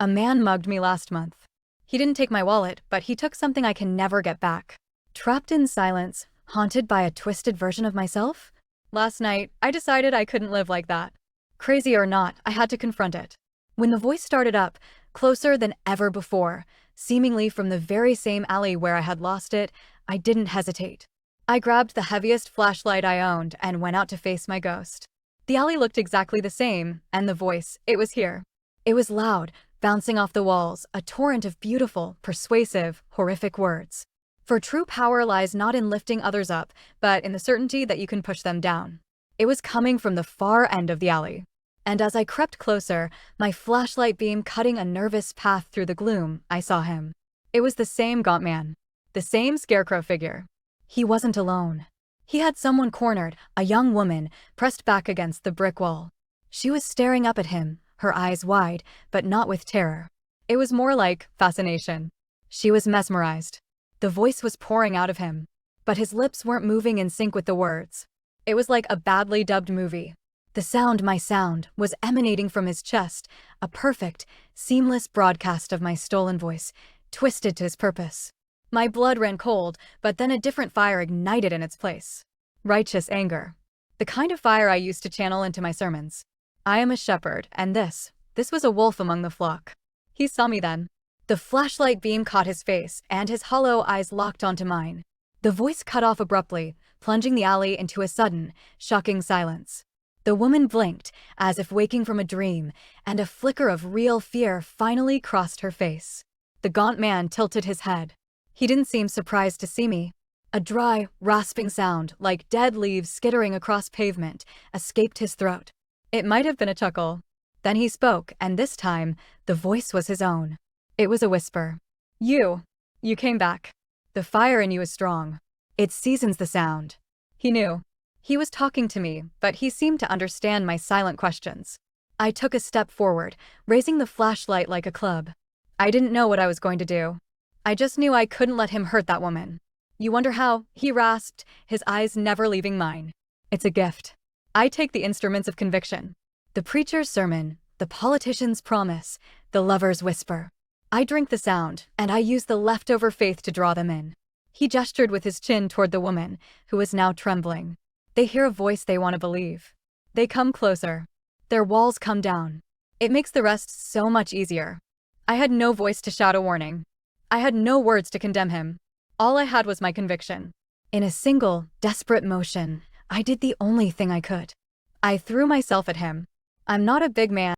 A man mugged me last month. He didn't take my wallet, but he took something I can never get back. Trapped in silence, haunted by a twisted version of myself? Last night, I decided I couldn't live like that. Crazy or not, I had to confront it. When the voice started up, closer than ever before, seemingly from the very same alley where I had lost it, I didn't hesitate. I grabbed the heaviest flashlight I owned and went out to face my ghost. The alley looked exactly the same, and the voice, it was here. It was loud, bouncing off the walls, a torrent of beautiful, persuasive, horrific words. For true power lies not in lifting others up, but in the certainty that you can push them down. It was coming from the far end of the alley. And as I crept closer, my flashlight beam cutting a nervous path through the gloom, I saw him. It was the same gaunt man. The same scarecrow figure. He wasn't alone. He had someone cornered, a young woman, pressed back against the brick wall. She was staring up at him, her eyes wide, but not with terror. It was more like fascination. She was mesmerized. The voice was pouring out of him, but his lips weren't moving in sync with the words. It was like a badly dubbed movie. The sound, my sound, was emanating from his chest, a perfect, seamless broadcast of my stolen voice, twisted to his purpose. My blood ran cold, but then a different fire ignited in its place. Righteous anger. The kind of fire I used to channel into my sermons. I am a shepherd, and this was a wolf among the flock. He saw me then. The flashlight beam caught his face, and his hollow eyes locked onto mine. The voice cut off abruptly, plunging the alley into a sudden, shocking silence. The woman blinked, as if waking from a dream, and a flicker of real fear finally crossed her face. The gaunt man tilted his head. He didn't seem surprised to see me. A dry, rasping sound, like dead leaves skittering across pavement, escaped his throat. It might have been a chuckle. Then he spoke, and this time, the voice was his own. It was a whisper. You came back. The fire in you is strong. It seasons the sound. He knew. He was talking to me, but he seemed to understand my silent questions. I took a step forward, raising the flashlight like a club. I didn't know what I was going to do. I just knew I couldn't let him hurt that woman. You wonder how? He rasped, his eyes never leaving mine. It's a gift. I take the instruments of conviction. The preacher's sermon, the politician's promise, the lover's whisper. I drink the sound, and I use the leftover faith to draw them in. He gestured with his chin toward the woman, who was now trembling. They hear a voice they want to believe. They come closer. Their walls come down. It makes the rest so much easier. I had no voice to shout a warning. I had no words to condemn him. All I had was my conviction. In a single, desperate motion, I did the only thing I could. I threw myself at him. I'm not a big man.